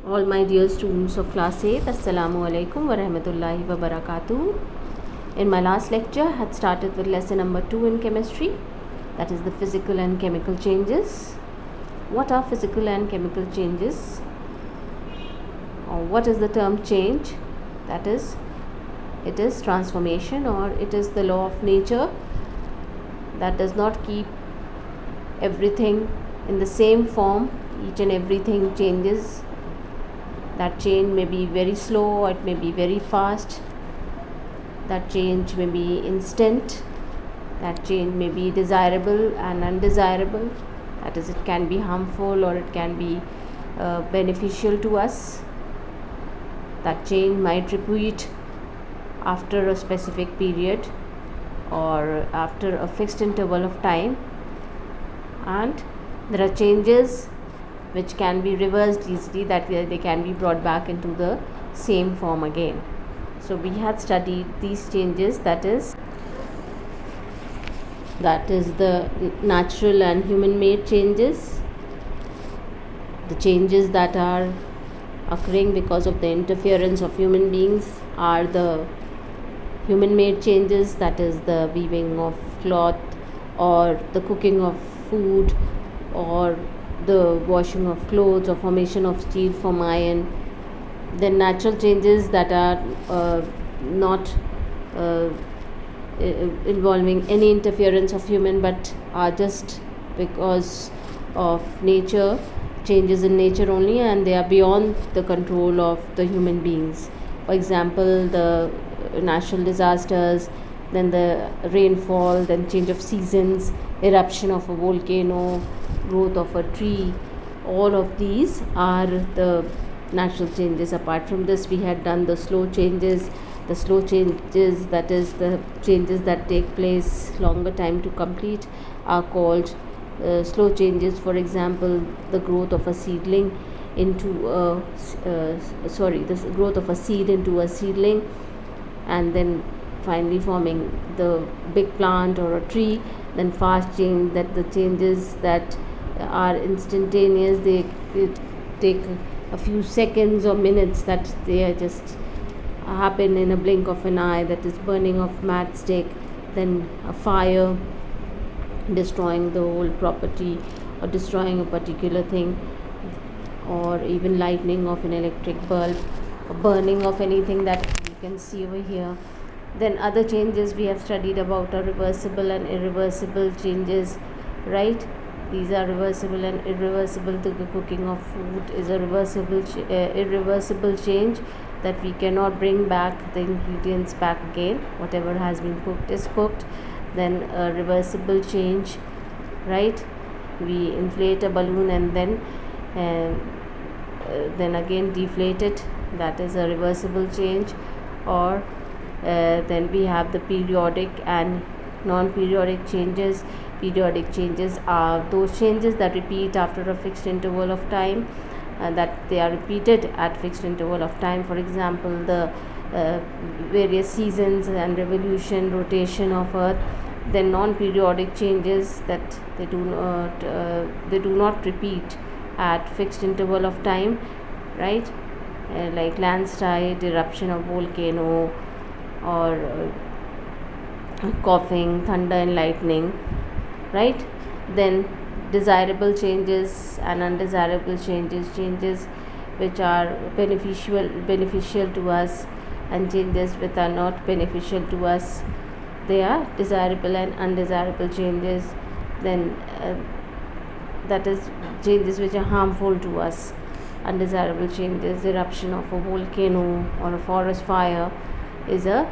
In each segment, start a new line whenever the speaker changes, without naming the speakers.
All my dear students of class 8, Assalamu alaikum wa rahmatullahi wa barakatuh. In my last lecture, I had started with lesson number 2 in chemistry, that is the physical and chemical changes. What are physical and chemical changes? Or what is the term change? That is, it is transformation, or it is the law of nature that does not keep everything in the same form. Each and everything changes. That change may be very slow, or it may be very fast. That change may be instant. That change may be desirable and undesirable. That is, it can be harmful or it can be beneficial to us. That change might repeat after a specific period or after a fixed interval of time. And there are changes which can be reversed easily, that they can be brought back into the same form again. So we had studied these changes, that is the natural and human made changes, the changes that are occurring because of the interference of human beings are the human made changes, that is the weaving of cloth or the cooking of food or the washing of clothes or formation of steel from iron. Then natural changes that are not involving any interference of human, but are just because of nature, changes in nature only, and they are beyond the control of the human beings. For example, the natural disasters, then the rainfall, then change of seasons, eruption of a volcano, growth of a tree. All of these are the natural changes. Apart from this, we had done the slow changes. The slow changes, that is the changes that take place longer time to complete, are called slow changes. For example, the growth of a seedling into the growth of a seed into a seedling, and then finally forming the big plant or a tree. Then fast change, that the changes that are instantaneous, they take a few seconds or minutes, that they are just happen in a blink of an eye, that is burning of matchstick, then a fire destroying the whole property or destroying a particular thing, or even lightning of an electric bulb, or burning of anything that you can see over here. Then other changes we have studied about are reversible and irreversible changes, right? These are reversible and irreversible. The cooking of food is a irreversible change, that we cannot bring back the ingredients back again. Whatever has been cooked is cooked. Then a reversible change, right? We inflate a balloon and then again deflate it. That is a reversible change. Or then we have the periodic and non-periodic changes. Periodic changes are those changes that repeat after a fixed interval of time, that they are repeated at fixed interval of time. For example, the various seasons and revolution, rotation of Earth. Then non-periodic changes, that they do not repeat at fixed interval of time, right? Like landslide, eruption of volcano, or coughing, thunder and lightning, right? Then desirable changes and undesirable changes which are beneficial to us, and changes which are not beneficial to us. They are desirable and undesirable changes. Then that is changes which are harmful to us. Undesirable changes, eruption of a volcano or a forest fire is a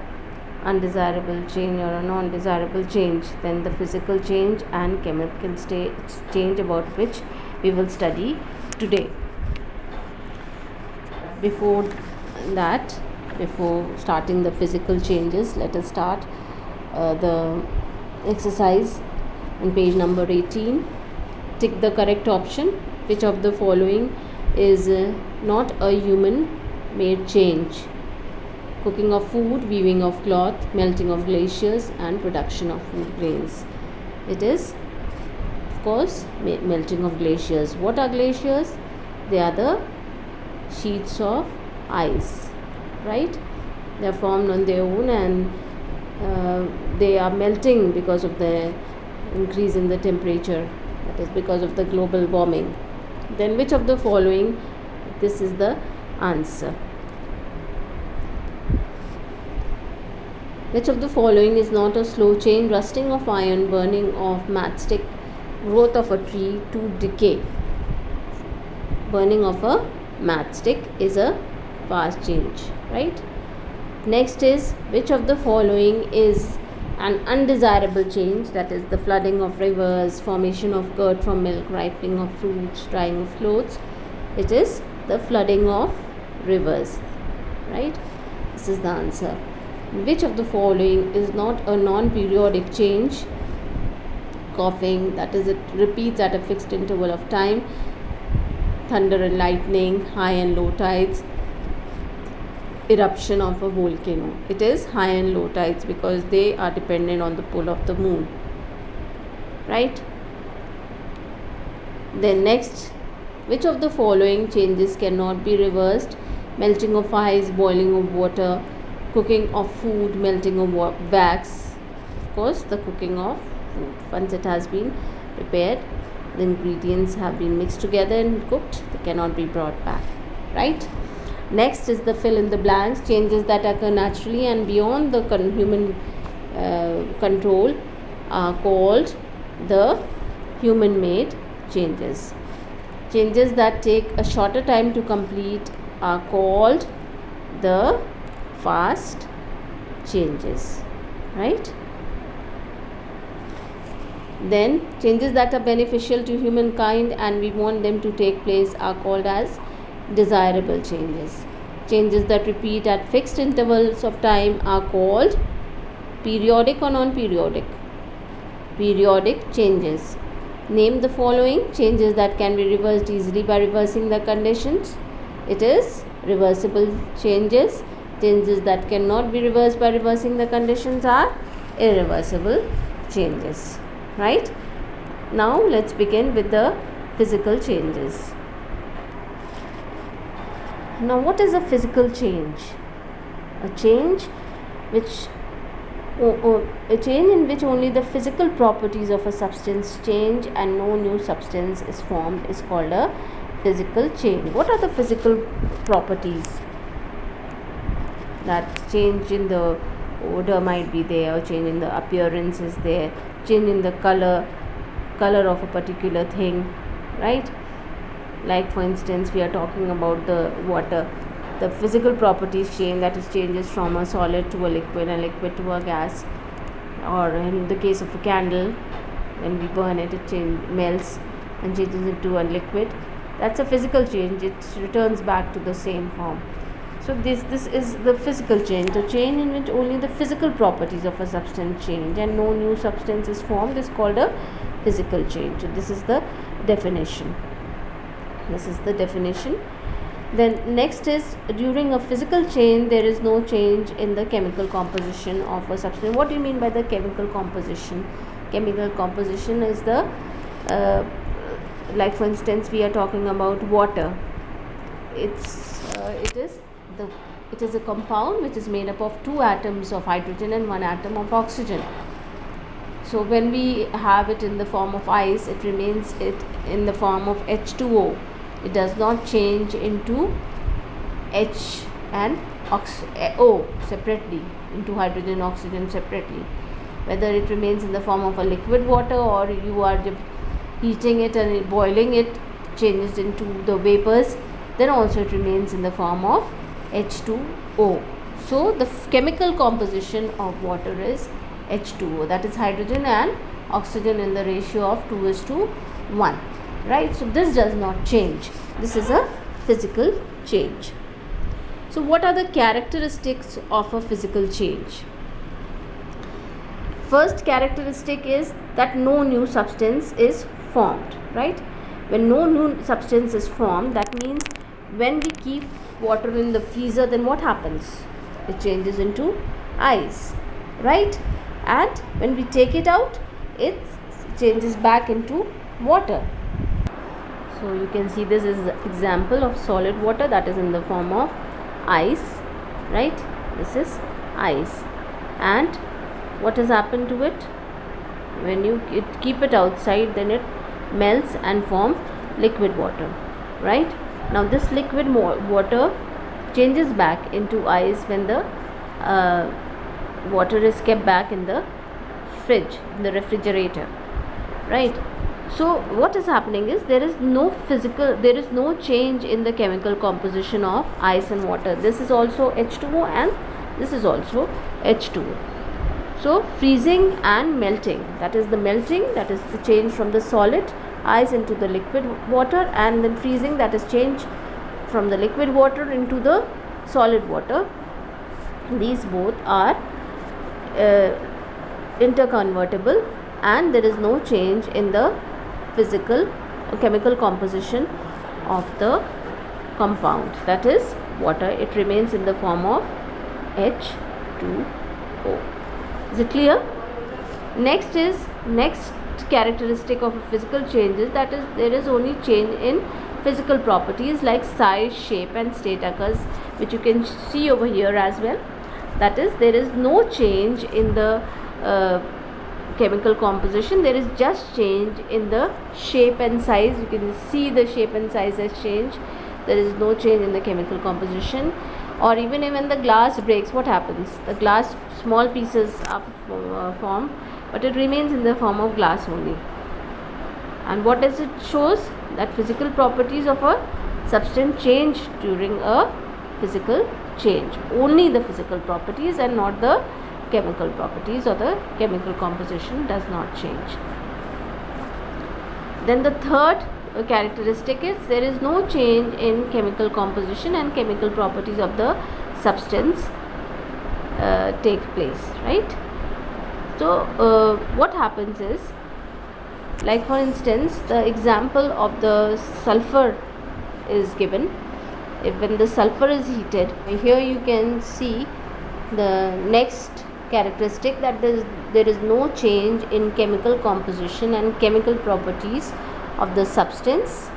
undesirable change or a non-desirable change. Then the physical change and chemical change, about which we will study today. Before starting the physical changes, let us start the exercise on page number 18. Tick the correct option. Which of the following is not a human made change? Cooking of food, weaving of cloth, melting of glaciers, and production of food grains. It is, of course, melting of glaciers. What are glaciers? They are the sheets of ice, right? They are formed on their own, and they are melting because of the increase in the temperature, that is because of the global warming. Then which of the following, this is the answer, which of the following is not a slow change? Rusting of iron, burning of matchstick, growth of a tree to decay. Burning of a matchstick is a fast change, right? Next is, which of the following is an undesirable change? That is the flooding of rivers, formation of curd from milk, ripening of fruits, drying of clothes. It is the flooding of rivers, right? This is the answer. Which of the following is not a non-periodic change? Coughing, that is it repeats at a fixed interval of time. Thunder and lightning, high and low tides, eruption of a volcano. It is high and low tides because they are dependent on the pull of the moon, right? Then next, which of the following changes cannot be reversed? Melting of ice, boiling of water, cooking of food, melting of wax. Of course, the cooking of food. Once it has been prepared, the ingredients have been mixed together and cooked, they cannot be brought back, right? Next is the fill in the blanks. Changes that occur naturally and beyond the human control are called the human made changes. Changes that take a shorter time to complete are called the fast changes, right? Then changes that are beneficial to humankind and we want them to take place are called as desirable changes. Changes that repeat at fixed intervals of time are called periodic or non-periodic? Periodic changes. Name the following changes that can be reversed easily by reversing the conditions. It is reversible changes. Changes that cannot be reversed by reversing the conditions are irreversible changes, right? Now let's begin with the physical changes. Now what is a physical change? A change which a change in which only the physical properties of a substance change and no new substance is formed is called a physical change. What are the physical properties? That change in the odor might be there, change in the appearance is there, change in the color of a particular thing, right? Like for instance, we are talking about the water. The physical properties change, that is changes from a solid to a liquid and liquid to a gas. Or in the case of a candle, when we burn it, it melts and changes into a liquid. That's a physical change. It returns back to the same form. So this is the physical change. The change in which only the physical properties of a substance change and no new substance is formed is called a physical change. So this is the definition. Then next is, during a physical change there is no change in the chemical composition of a substance. What do you mean by the chemical composition? Chemical composition is the like for instance, we are talking about water. It is a compound which is made up of 2 atoms of hydrogen and 1 atom of oxygen. So when we have it in the form of ice, it remains in the form of H2O. It does not change into H and O separately, into hydrogen and oxygen separately. Whether it remains in the form of a liquid water or you are heating it and boiling it, changes into the vapors, then also it remains in the form of H2O. So the chemical composition of water is H2O, that is hydrogen and oxygen in the ratio of 2:1, right? So this does not change. This is a physical change. So what are the characteristics of a physical change? First characteristic is that no new substance is formed, right? When no new substance is formed, that means when we keep water in the freezer, then what happens? It changes into ice, right? And when we take it out, it changes back into water. So you can see this is example of solid water that is in the form of ice, right? This is ice, and what has happened to it? When you keep it outside, then it melts and forms liquid water, right? Now this liquid water changes back into ice when the water is kept back in the fridge, in the refrigerator, right? So what is happening is there is no change in the chemical composition of ice and water. This is also H2O and this is also H2O. So freezing and melting, that is the melting, that is the change from the solid ice into the liquid water, and then freezing, that is change from the liquid water into the solid water. These both are interconvertible, and there is no change in the physical or chemical composition of the compound, that is water. It remains in the form of H2O. Is it clear? Next characteristic of a physical change is that there is only change in physical properties like size, shape and state occurs, which you can see over here as well. That is, there is no change in the chemical composition, there is just change in the shape and size. You can see the shape and size has changed. There is no change in the chemical composition. Or even when the glass breaks, what happens? The glass, small pieces are formed, but it remains in the form of glass only. And what does it shows? That physical properties of a substance change during a physical change. Only the physical properties and not the chemical properties, or the chemical composition does not change. Then the third characteristic is there is no change in chemical composition and chemical properties of the substance take place, right? So what happens is, like for instance, the example of the sulfur is given. When the sulfur is heated, here you can see the next characteristic, that there is no change in chemical composition and chemical properties of the substance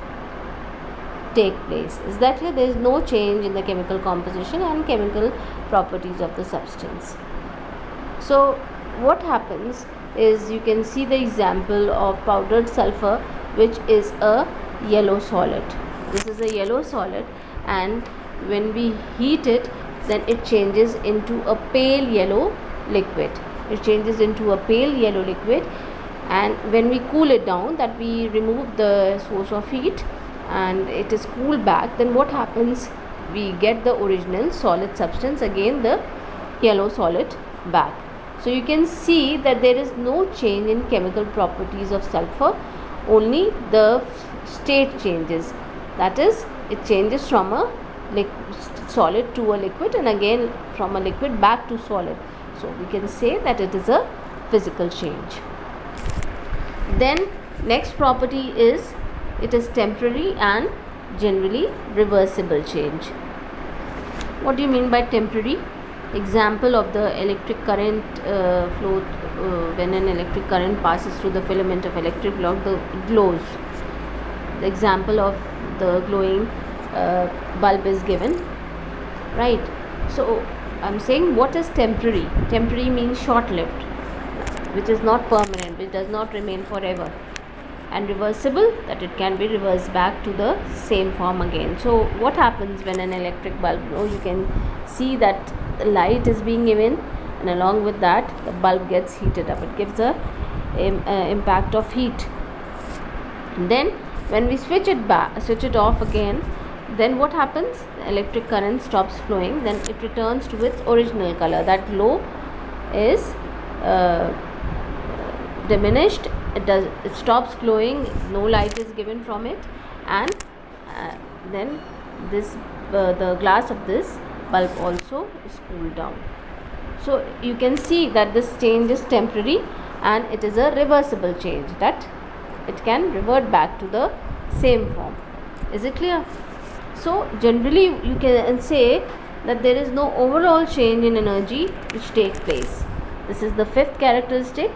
take place. Is that clear? There is no change in the chemical composition and chemical properties of the substance. So what happens is, you can see the example of powdered sulfur, which is a yellow solid. This is a yellow solid, and when we heat it, then it changes into a pale yellow liquid. It changes into a pale yellow liquid, and when we cool it down, that we remove the source of heat and it is cooled back, then what happens? We get the original solid substance, again the yellow solid back. So you can see that there is no change in chemical properties of sulfur, only the state changes. That is, it changes from a solid to a liquid, and again from a liquid back to solid. So we can say that it is a physical change. Then next property is, it is temporary and generally reversible change. What do you mean by temporary? Example of the electric current flow, when an electric current passes through the filament of electric bulb, it glows. The example of the glowing bulb is given, right? So I'm saying, what is temporary? Temporary means short-lived, which is not permanent, which does not remain forever. And reversible, that it can be reversed back to the same form again. So what happens when an electric bulb glows? You can see that the light is being given, and along with that the bulb gets heated up. It gives a impact of heat. Then when we switch it off again, then what happens? The electric current stops flowing, then it returns to its original color. That glow is diminished. It stops glowing, no light is given from it, and then this the glass of this bulb also is cooled down. So you can see that this change is temporary and it is a reversible change, that it can revert back to the same form. Is it clear? So generally you can say that there is no overall change in energy which takes place. This is the fifth characteristic.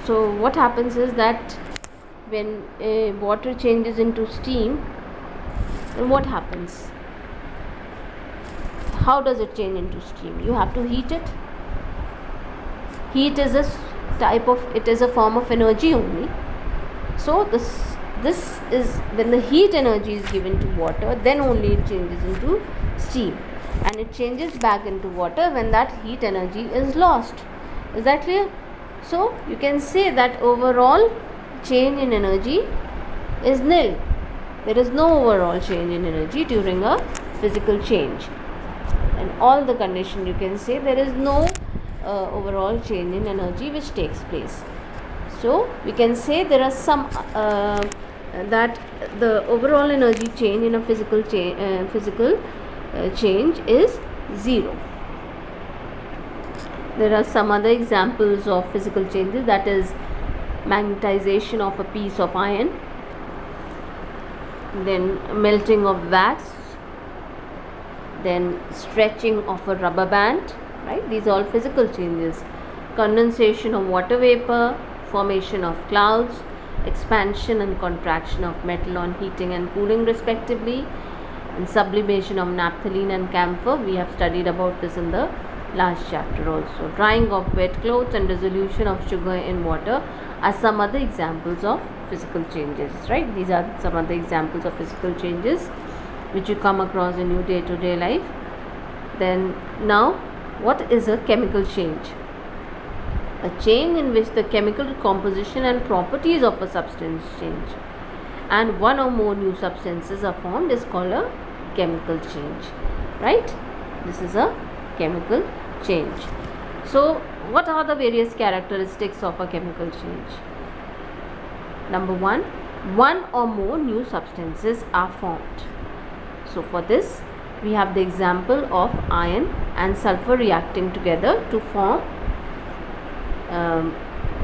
So what happens is that when water changes into steam, then what happens? How does it change into steam? You have to heat it. Heat is a form of energy only. So this is when the heat energy is given to water, then only it changes into steam, and it changes back into water when that heat energy is lost. Is that clear? So you can say that overall change in energy is nil. There is no overall change in energy during a physical change. In all the conditions, you can say there is no overall change in energy which takes place. So we can say there are some that the overall energy change in a physical change is zero. There are some other examples of physical changes, that is magnetization of a piece of iron, then melting of wax, then stretching of a rubber band, right? These are all physical changes. Condensation of water vapor, formation of clouds, expansion and contraction of metal on heating and cooling respectively, and sublimation of naphthalene and camphor. We have studied about this in the last chapter also. Drying of wet clothes and dissolution of sugar in water are some other examples of physical changes, right? These are some other examples of physical changes which you come across in your day-to-day life. Then now, what is a chemical change? A change in which the chemical composition and properties of a substance change and one or more new substances are formed is called a chemical change, right? This is a chemical change. So what are the various characteristics of a chemical change? Number one or more new substances are formed. So for this we have the example of iron and sulfur reacting together to form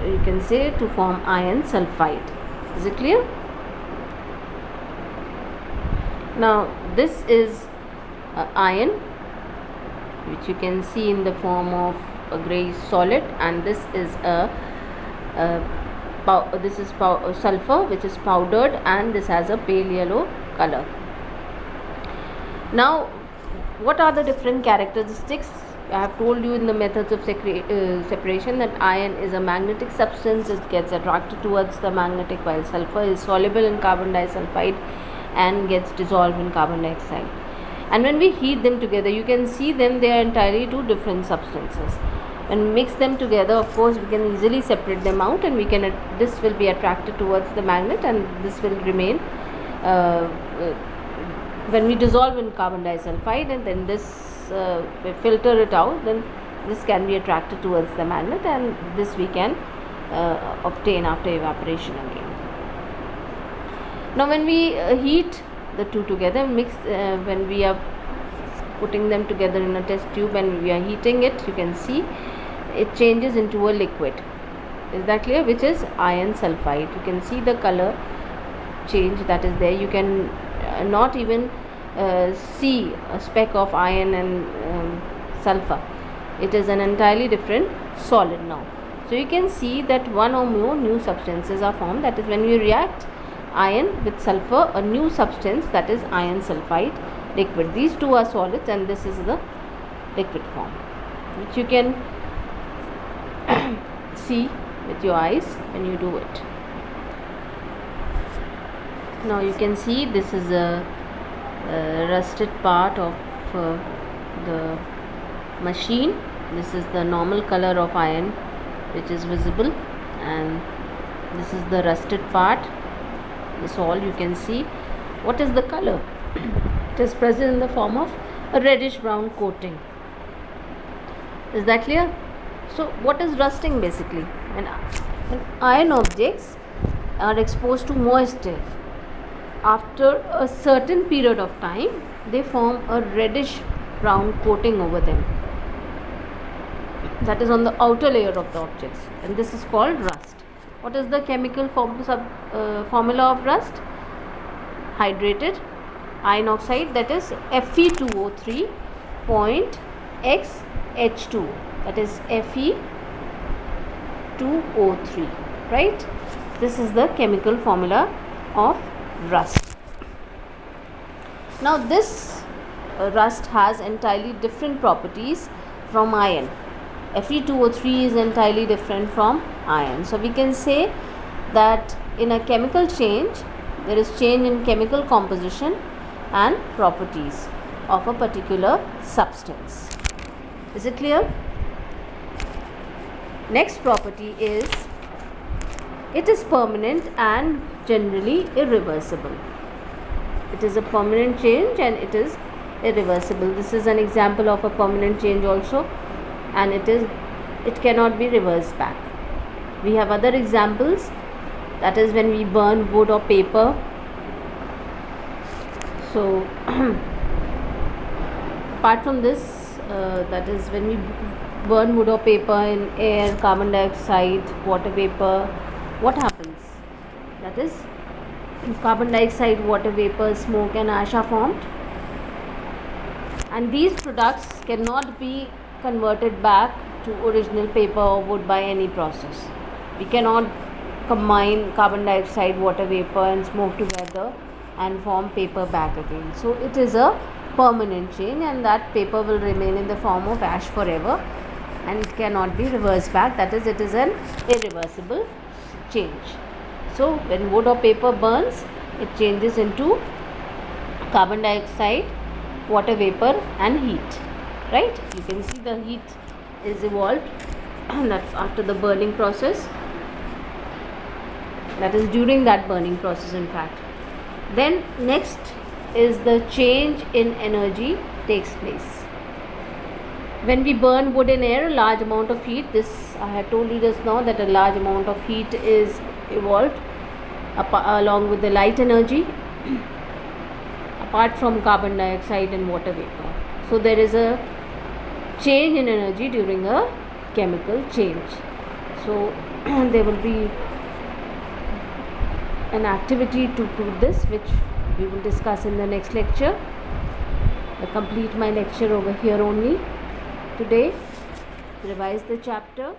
you can say to form iron sulfide. Is it clear? Now this is iron, which you can see in the form of a grey solid, and this is sulfur, which is powdered, and this has a pale yellow color. Now what are the different characteristics? I have told you in the methods of separation that iron is a magnetic substance. It gets attracted towards the magnetic, while sulfur is soluble in carbon disulfide and gets dissolved in carbon dioxide. And when we heat them together, you can see them, they are entirely two different substances. When we mix them together, of course we can easily separate them out, and we can this will be attracted towards the magnet, and this will remain when we dissolve in carbon disulfide, and then this we filter it out, then this can be attracted towards the magnet, and this we can obtain after evaporation again. Now when we heat the two together, mix when we are putting them together in a test tube and we are heating it, you can see it changes into a liquid. Is that clear? Which is iron sulfide. You can see the color change that is there. You can not even see a speck of iron and sulfur. It is an entirely different solid now. So you can see that one or more new substances are formed. That is, when we react iron with sulfur, a new substance, that is iron sulfide liquid. These two are solids, and this is the liquid form, which you can see with your eyes when you do it. Now you can see this is a rusted part of the machine. This is the normal color of iron which is visible, and this is the rusted part. This all you can see. What is the color? It is present in the form of a reddish brown coating. Is that clear? So what is rusting basically? When iron objects are exposed to moisture, after a certain period of time they form a reddish brown coating over them, that is on the outer layer of the objects, and this is called rust. What is the chemical formula of rust? Hydrated iron oxide, that is Fe2O3.XH2, that is Fe2O3, right? This is the chemical formula of rust. Now this rust has entirely different properties from iron. Fe2O3 is entirely different from iron. So we can say that in a chemical change, there is change in chemical composition and properties of a particular substance. Is it clear? Next property is it is permanent and generally irreversible. It is a permanent change and it is irreversible. This is an example of a permanent change also, and it cannot be reversed back. We have other examples, that is when we burn wood or paper. So apart from this, that is when we burn wood or paper in air, carbon dioxide, water vapor, what happens? That is, carbon dioxide, water vapor, smoke and ash are formed, and these products cannot be converted back to original paper or wood by any process. We cannot combine carbon dioxide, water vapor and smoke together and form paper back again. So it is a permanent change, and that paper will remain in the form of ash forever and it cannot be reversed back. That is, it is an irreversible change. So when wood or paper burns, it changes into carbon dioxide, water vapor and heat, right? You can see the heat is evolved that's after the burning process, that is during that burning process in fact. Then next is the change in energy takes place. When we burn wood in air, a large amount of heat, this I had told you just now, that a large amount of heat is evolved along with the light energy apart from carbon dioxide and water vapor. So there is a change in energy during a chemical change. So there will be an activity to prove this, which we will discuss in the next lecture. I complete my lecture over here only today. Revise the chapter.